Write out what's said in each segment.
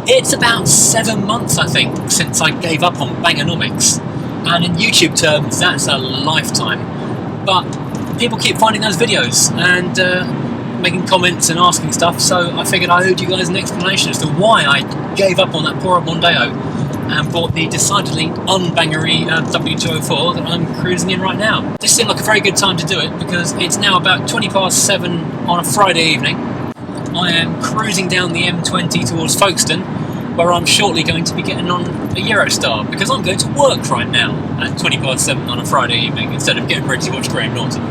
It's about 7 months, I think, since I gave up on Bangernomics, and in YouTube terms that's a lifetime. But people keep finding those videos and making comments and asking stuff, so I figured I owed you guys an explanation as to why I gave up on that poor Mondeo and bought the decidedly unbangery W204 that I'm cruising in right now. This seemed like a very good time to do it because it's now about 7:20 on a Friday evening. I am cruising down the M20 towards Folkestone, where I'm shortly going to be getting on a Eurostar because I'm going to work right now at 7:20 on a Friday evening instead of getting ready to watch Graham Norton.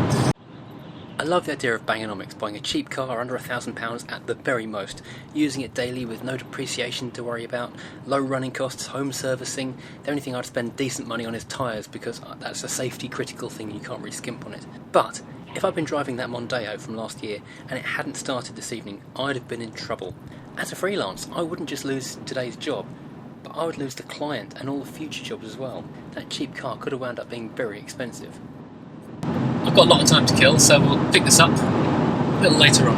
I love the idea of Bangernomics, buying a cheap car under £1,000 at the very most, using it daily with no depreciation to worry about, low running costs, home servicing. The only thing I'd spend decent money on is tyres because that's a safety critical thing, you can't really skimp on it. But if I'd been driving that Mondeo from last year and it hadn't started this evening, I'd have been in trouble. As a freelance, I wouldn't just lose today's job, but I would lose the client and all the future jobs as well. That cheap car could have wound up being very expensive. I've got a lot of time to kill, so we'll pick this up a little later on.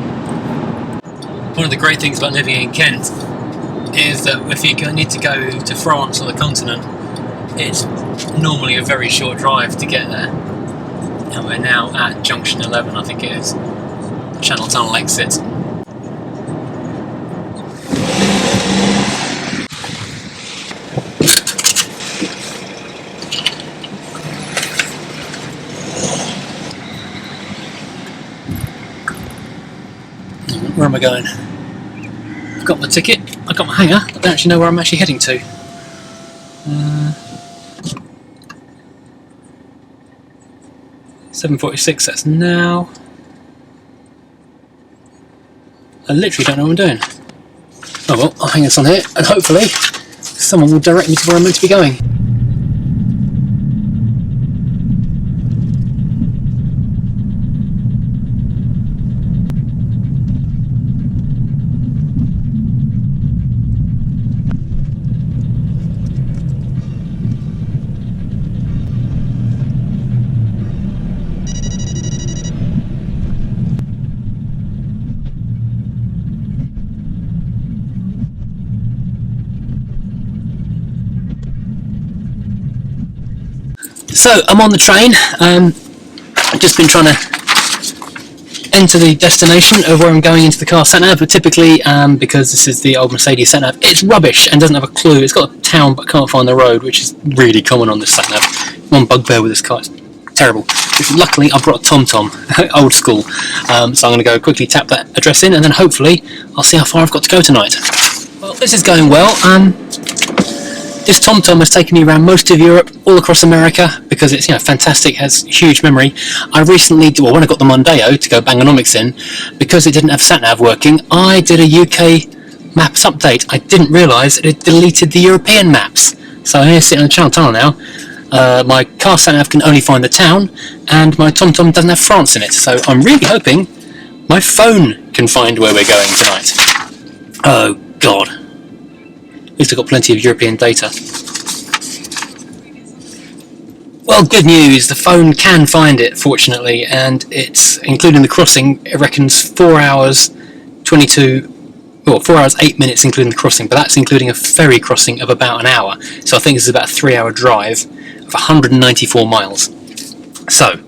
One of the great things about living in Kent is that if you need to go to France or the continent, it's normally a very short drive to get there. And we're now at junction 11, I think it is, Channel Tunnel exit. Where am I going? I've got my ticket, I've got my hanger, I don't actually know where I'm actually heading to. 7:46, that's now. I literally don't know what I'm doing. Oh well, I'll hang this on here and hopefully someone will direct me to where I'm meant to be going. So I'm on the train. I've just been trying to enter the destination of where I'm going into the car sat-nav, but typically because this is the old Mercedes sat-nav, it's rubbish and doesn't have a clue. It's got a town but can't find the road, which is really common on this sat-nav. One bugbear with this car, it's terrible. Luckily I brought a TomTom, old school, so I'm going to go quickly tap that address in and then hopefully I'll see how far I've got to go tonight. Well, this is going well. This TomTom has taken me around most of Europe, all across America, because it's fantastic, has huge memory. I recently, when I got the Mondeo to go Bangernomics in, because it didn't have sat-nav working, I did a UK maps update. I didn't realise it deleted the European maps. So I'm here sitting on the Channel Tunnel now. My car sat-nav can only find the town, and my TomTom doesn't have France in it. So I'm really hoping my phone can find where we're going tonight. Oh God. At least I've got plenty of European data. Well, good news, the phone can find it, fortunately, and it's, including the crossing, it reckons 4 hours 4 hours 8 minutes including the crossing, but that's including a ferry crossing of about an hour, so I think this is about a 3-hour drive of 194 miles. So,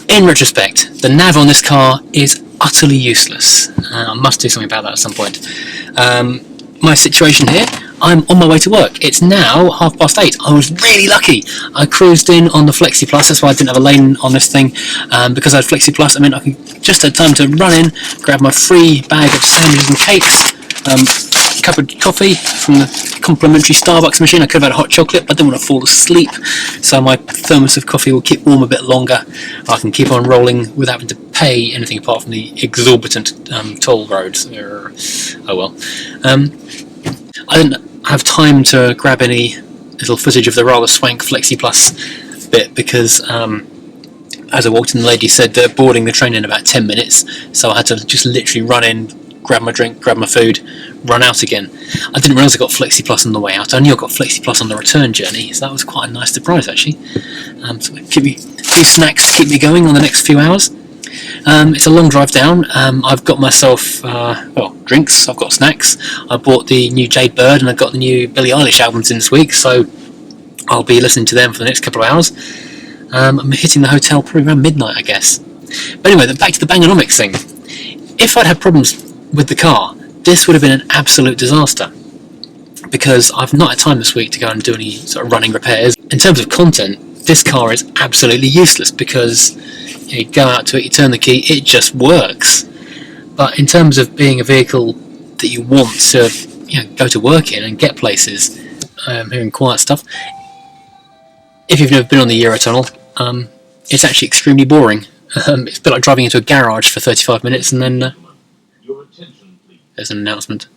in retrospect, the nav on this car is utterly useless. I must do something about that at some point. My situation here, I'm on my way to work. It's now 8:30. I was really lucky. I cruised in on the Flexi Plus, that's why I didn't have a lane on this thing. Because I had Flexi Plus, I mean I just had time to run in, grab my free bag of sandwiches and cakes, a cup of coffee from the complimentary Starbucks machine. I could have had a hot chocolate, but I didn't want to fall asleep, so my thermos of coffee will keep warm a bit longer. I can keep on rolling without having to pay anything apart from the exorbitant toll roads. Oh well. I didn't have time to grab any little footage of the rather swank Flexi Plus bit because as I walked in, the lady said they're boarding the train in about 10 minutes, so I had to just literally run in, grab my drink, grab my food, run out again. I didn't realise I got Flexi Plus on the way out. I knew I got Flexi Plus on the return journey, so that was quite a nice surprise actually. So keep me a few snacks to keep me going on the next few hours. It's a long drive down. I've got myself, drinks, I've got snacks. I bought the new Jade Bird and I've got the new Billie Eilish albums in this week, so I'll be listening to them for the next couple of hours. I'm hitting the hotel probably around midnight, I guess. But anyway, back to the Bangernomics thing. If I'd had problems with the car, this would have been an absolute disaster, because I've not had time this week to go and do any sort of running repairs. In terms of content, this car is absolutely useless, because you go out to it, you turn the key, it just works. But in terms of being a vehicle that you want to go to work in and get places, hearing quiet stuff, if you've never been on the Eurotunnel, it's actually extremely boring. It's a bit like driving into a garage for 35 minutes and then there's an announcement.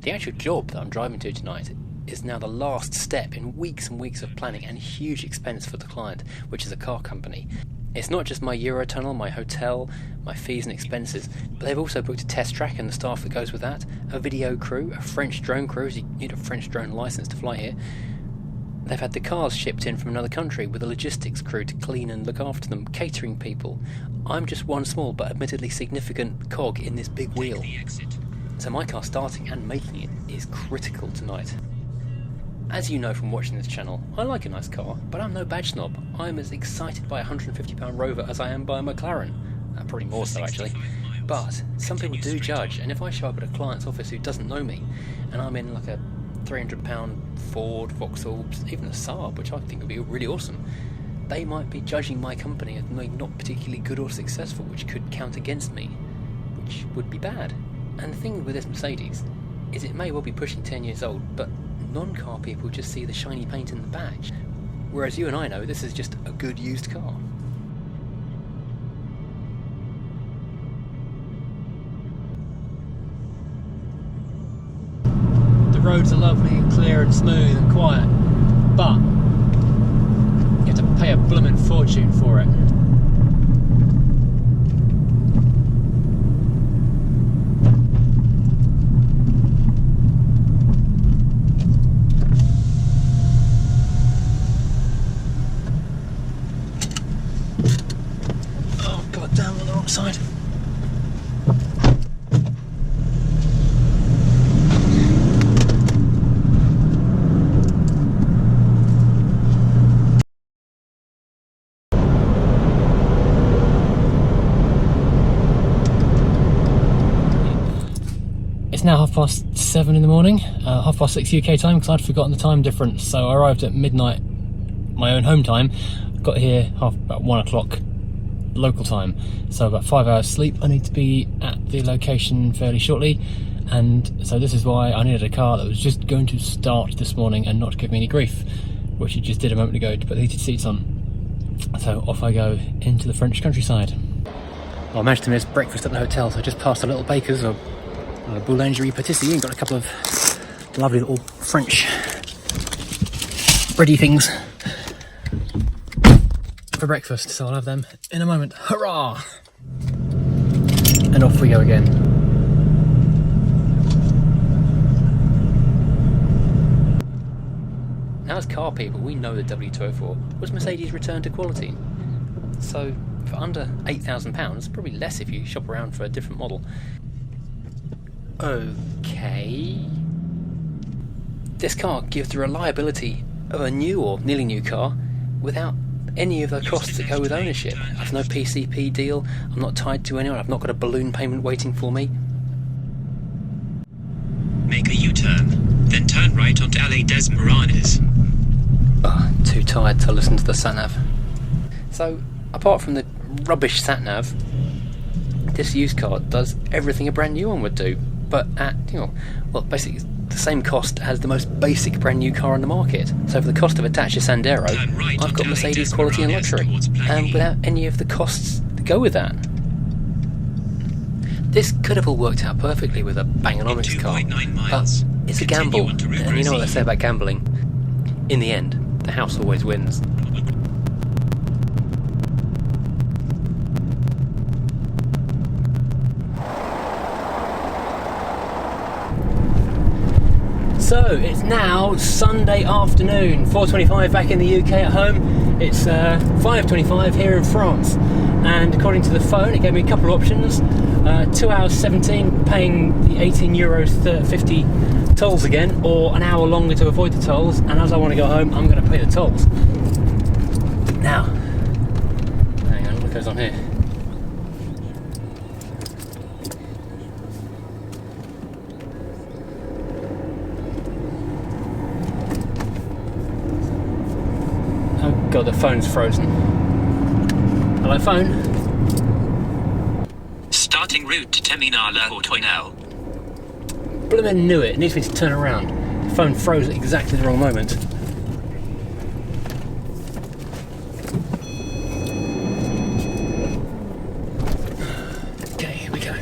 The actual job that I'm driving to tonight is now the last step in weeks and weeks of planning and huge expense for the client, which is a car company. It's not just my Eurotunnel, my hotel, my fees and expenses, but they've also booked a test track and the staff that goes with that, a video crew, a French drone crew, as you need a French drone licence to fly here. They've had the cars shipped in from another country with a logistics crew to clean and look after them, catering people. I'm just one small but admittedly significant cog in this big wheel. So my car starting and making it is critical tonight. As you know from watching this channel, I like a nice car, but I'm no badge snob. I'm as excited by a £150 Rover as I am by a McLaren. Probably more so actually. But some people do judge, and if I show up at a client's office who doesn't know me, and I'm in like a £300 Ford, Vauxhall, even a Saab, which I think would be really awesome, they might be judging my company as not particularly good or successful, which could count against me, which would be bad. And the thing with this Mercedes is it may well be pushing 10 years old, but non-car people just see the shiny paint and the badge, whereas you and I know this is just a good used car. The roads are lovely and clear and smooth and quiet, but you have to pay a blooming fortune for it. Down on the wrong side. It's now 7:30 in the morning, 6:30 UK time, because I'd forgotten the time difference. So I arrived at midnight, my own home time. Got here about 1 o'clock local time, so about 5 hours sleep. I need to be at the location fairly shortly, and so this is why I needed a car that was just going to start this morning and not give me any grief, which it just did a moment ago to put the heated seats on. So off I go into the French countryside. Well, I managed to miss breakfast at the hotel, so I just passed a little baker's or a boulangerie-pâtisserie and got a couple of lovely little French bready things for breakfast, so I'll have them in a moment. Hurrah! And off we go again. Now, as car people, we know the W204 was Mercedes' return to quality. So for under £8,000, probably less if you shop around for a different model. Okay. This car gives the reliability of a new or nearly new car without any of the costs that go with ownership. I've no PCP deal, I'm not tied to anyone, I've not got a balloon payment waiting for me. Make a U-turn, then turn right onto Allée des Moranes. Too tired to listen to the sat-nav. So, apart from the rubbish sat-nav, this used car does everything a brand new one would do, but at, basically the same cost as the most basic brand new car on the market. So for the cost of a Dacia Sandero, I've got Mercedes quality and luxury, and without any of the costs that go with that. This could have all worked out perfectly with a Bangernomics car, but it's a gamble, and you know what they say about gambling. In the end, the house always wins. So it's now Sunday afternoon, 4:25 back in the UK at home. It's 5:25 here in France, and according to the phone it gave me a couple of options. 2 hours 17 paying the €18.50 tolls again, or an hour longer to avoid the tolls, and as I want to go home I'm going to pay the tolls. Now, hang on, what goes on here? Oh god, the phone's frozen. Hello, phone. Starting route to Terminal or Toinel. Bloomin' knew it. It needs me to turn around. The phone froze at exactly the wrong moment. Okay, here we go.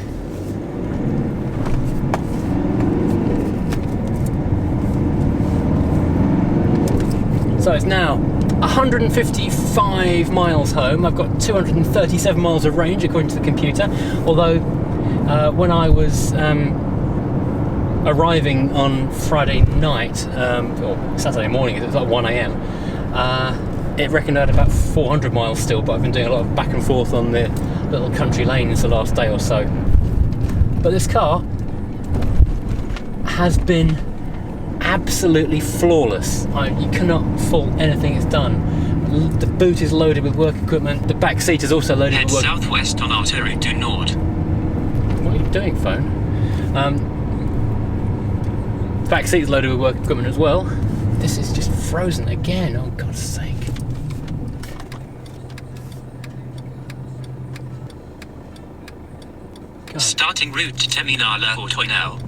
So it's now 155 miles home. I've got 237 miles of range according to the computer, although when I was arriving on Friday night, or Saturday morning, it was like 1 AM, it reckoned I had about 400 miles still, but I've been doing a lot of back and forth on the little country lanes the last day or so. But this car has been absolutely flawless. You cannot fault anything it's done. The boot is loaded with work equipment, the back seat is also loaded with work. Head southwest on Autoroute du Nord. What are you doing, phone? Back seat is loaded with work equipment as well. This is just frozen again, oh God's sake. God. Starting route to Terminal or Toinel.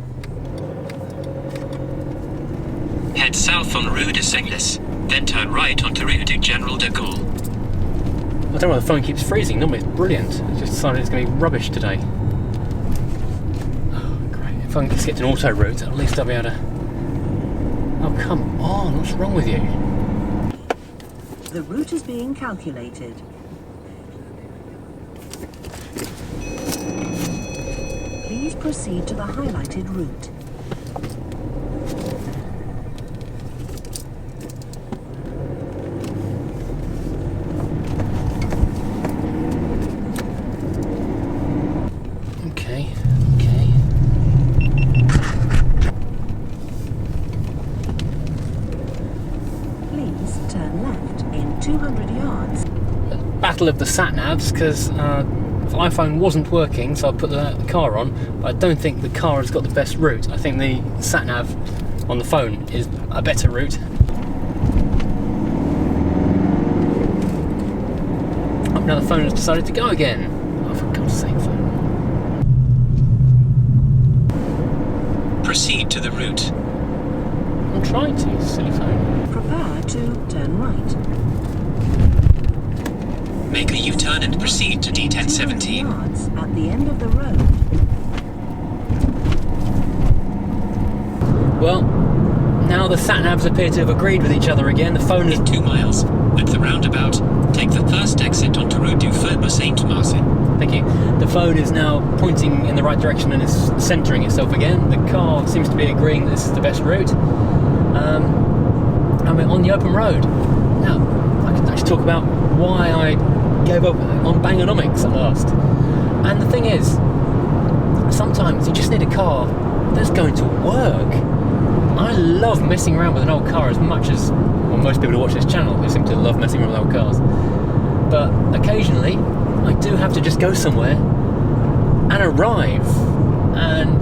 Head south on Rue de Sengles, then turn right onto Rue du General de Gaulle. I don't know why the phone keeps freezing. Normally it's brilliant. It just decided it's going to be rubbish today. Oh, great. If I can just get an auto route, at least I'll be able to... Oh, come on. What's wrong with you? The route is being calculated. Please proceed to the highlighted route. Battle of the sat-navs, because iPhone wasn't working, so I put the car on, but I don't think the car has got the best route. I think the sat-nav on the phone is a better route. Oh, now the phone has decided to go again. Oh, for God's sake, phone. Proceed to the route. I'm trying to, silly phone. Prepare to turn right. Make a U-turn and proceed to D1017. Yards at the end of the road. Well, now the sat-navs appear to have agreed with each other again. The phone is... In 2 miles, at the roundabout, take the first exit onto Rue du Faubourg Saint-Martin. Thank you. The phone is now pointing in the right direction and is centering itself again. The car seems to be agreeing that this is the best route. I'm on the open road. Now, I can actually talk about why I gave up on Bangernomics at last. And the thing is, sometimes you just need a car that's going to work. I love messing around with an old car as much as, well, most people who watch this channel who seem to love messing around with old cars. But occasionally, I do have to just go somewhere and arrive. And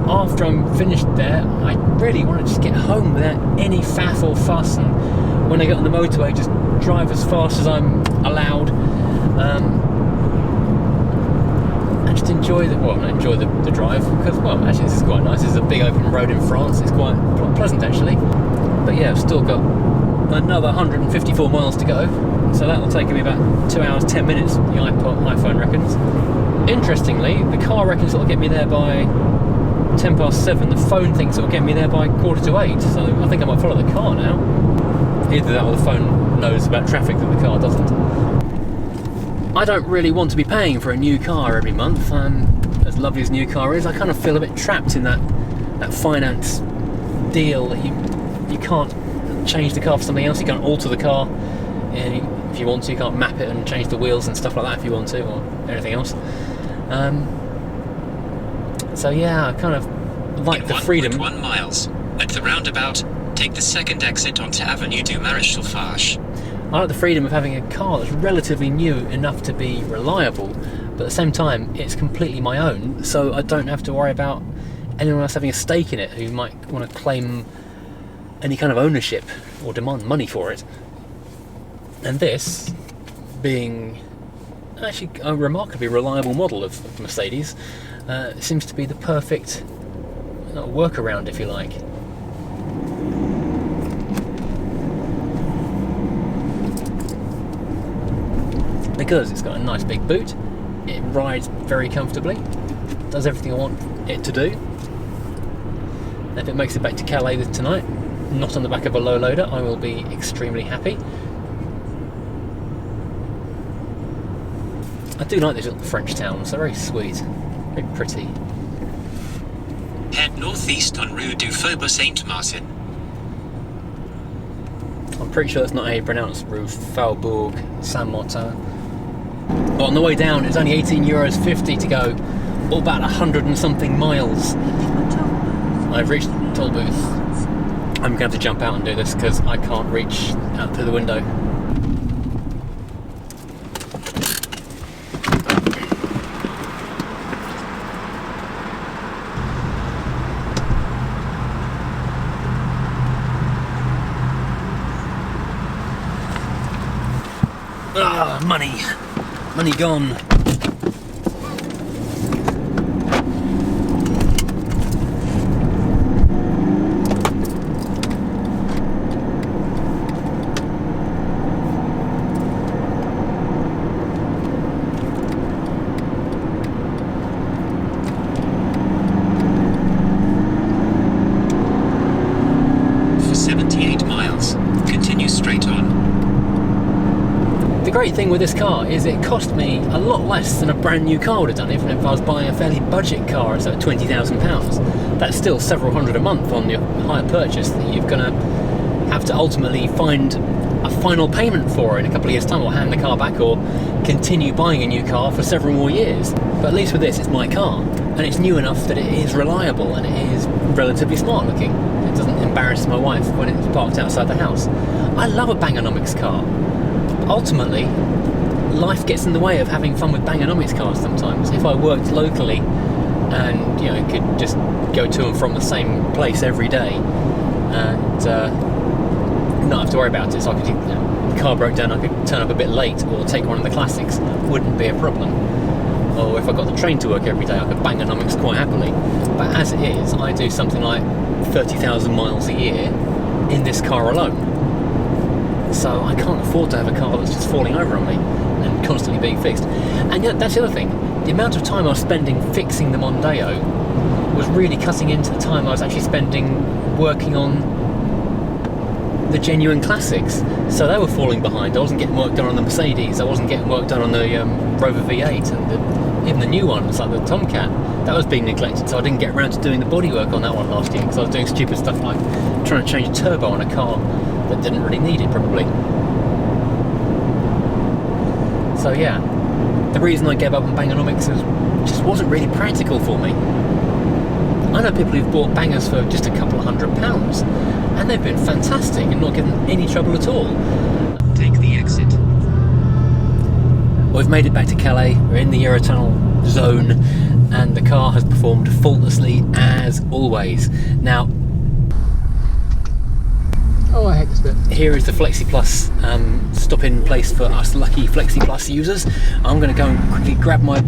after I'm finished there, I really want to just get home without any faff or fuss. And when I get on the motorway, just drive as fast as I'm allowed. And just enjoy the drive, because, well, actually this is quite nice. This is a big open road in France. It's quite pleasant actually. But yeah, I've still got another 154 miles to go, so that will take me about 2 hours 10 minutes, the iPhone reckons. Interestingly, the car reckons it'll get me there by 7:10. The phone thinks it'll get me there by 7:45, so I think I might follow the car now. Either that or the phone knows about traffic that the car doesn't. I don't really want to be paying for a new car every month. As lovely as a new car is, I kind of feel a bit trapped in that finance deal that you can't change the car for something else. You can't alter the car if you want to. You can't map it and change the wheels and stuff like that if you want to, or anything else. So yeah, I kind of like the freedom. 1 miles. At the roundabout, take the second exit onto Avenue du Maréchal Foch. I like the freedom of having a car that's relatively new enough to be reliable, but at the same time it's completely my own, so I don't have to worry about anyone else having a stake in it who might want to claim any kind of ownership or demand money for it. And this, being actually a remarkably reliable model of Mercedes, seems to be the perfect workaround, if you like. Because it's got a nice big boot, it rides very comfortably, does everything I want it to do. And if it makes it back to Calais tonight, not on the back of a low loader, I will be extremely happy. I do like these little French towns, they're very sweet, very pretty. Head northeast on Rue du Faubourg Saint-Martin. I'm pretty sure that's not how you pronounce Rue Faubourg Saint-Martin. But on the way down, it's only €18.50 to go, all about 100 and something miles. I've reached the toll booth. I'm going to have to jump out and do this because I can't reach out through the window. Ah, money. Money gone. For 78 miles, continue straight on. The great thing with this car is it cost me a lot less than a brand new car would have done, even if I was buying a fairly budget car at £20,000. That's still several hundred a month on your hire purchase that you're going to have to ultimately find a final payment for in a couple of years' time, or hand the car back, or continue buying a new car for several more years. But at least with this, it's my car, and it's new enough that it is reliable and it is relatively smart looking. It doesn't embarrass my wife when it's parked outside the house. I love a Bangernomics car. Ultimately, life gets in the way of having fun with Bangernomics cars sometimes. If I worked locally and could just go to and from the same place every day and not have to worry about it, so I could, if the car broke down, I could turn up a bit late or take one of the classics, wouldn't be a problem. Or if I got the train to work every day, I could Bangernomics quite happily. But as it is, I do something like 30,000 miles a year in this car alone. So I can't afford to have a car that's just falling over on me and constantly being fixed. And yet, that's the other thing. The amount of time I was spending fixing the Mondeo was really cutting into the time I was actually spending working on the genuine classics. So they were falling behind. I wasn't getting work done on the Mercedes. I wasn't getting work done on the Rover V8 and even the new ones like the Tomcat. That was being neglected, so I didn't get around to doing the bodywork on that one last year because I was doing stupid stuff like trying to change a turbo on a car that didn't really need it, probably. So yeah, the reason I gave up on Bangernomics is it just wasn't really practical for me. I know people who've bought Bangers for just a couple of £100 and they've been fantastic and not given any trouble at all. Take the exit. We've made it back to Calais, we're in the Eurotunnel zone, and the car has performed faultlessly as always. Now, oh, I hate this bit. Here is the Flexi Plus stop-in place for us lucky Flexi Plus users. I'm going to go and quickly grab my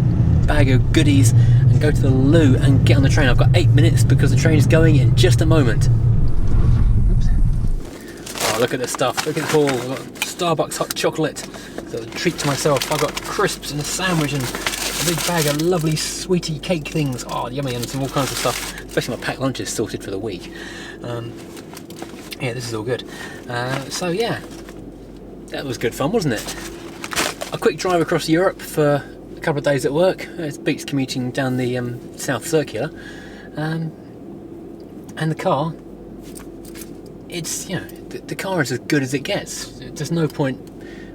bag of goodies and go to the loo and get on the train. I've got 8 minutes because the train is going in just a moment. Oops. Oh, look at this stuff. Look at it all. I've got Starbucks hot chocolate. So a treat to myself. I've got crisps and a sandwich and a big bag of lovely sweetie cake things. Oh, yummy, and some all kinds of stuff. Especially my packed lunches sorted for the week. Yeah, this is all good. So yeah, that was good fun, wasn't it? A quick drive across Europe for a couple of days at work. It beats commuting down the South Circular. And the car it's, you know, the car is as good as it gets. There's no point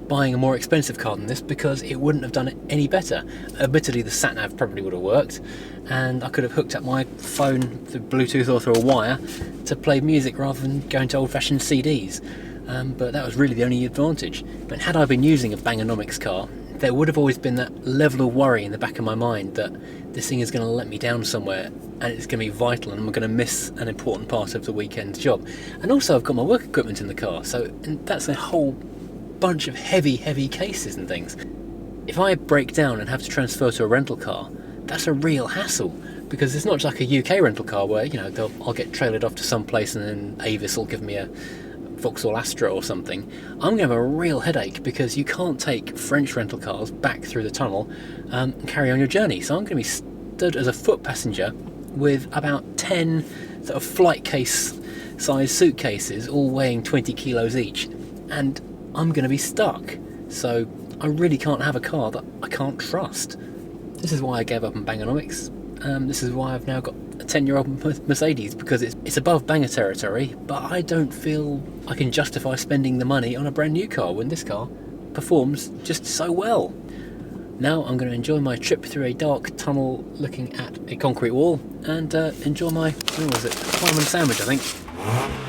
buying a more expensive car than this because it wouldn't have done it any better. Admittedly, the sat-nav probably would have worked, and I could have hooked up my phone through Bluetooth or through a wire to play music rather than going to old-fashioned CDs. But that was really the only advantage. But had I been using a Bangernomics car, there would have always been that level of worry in the back of my mind that this thing is going to let me down somewhere and it's going to be vital and I'm going to miss an important part of the weekend job. And also I've got my work equipment in the car, so and that's a whole bunch of heavy cases and things. If I break down and have to transfer to a rental car, that's a real hassle, because it's not like a UK rental car where, you know, I'll get trailered off to some place and then Avis will give me a Vauxhall Astra or something. I'm going to have a real headache because you can't take French rental cars back through the tunnel and carry on your journey. So I'm going to be stood as a foot passenger with about 10 sort of flight case size suitcases all weighing 20 kilos each, and I'm going to be stuck. So I really can't have a car that I can't trust. This is why I gave up on Bangernomics. This is why I've now got a 10-year-old Mercedes, because it's above banger territory, but I don't feel I can justify spending the money on a brand new car when this car performs just so well. Now I'm going to enjoy my trip through a dark tunnel looking at a concrete wall and enjoy my, what was it, fireman sandwich, I think.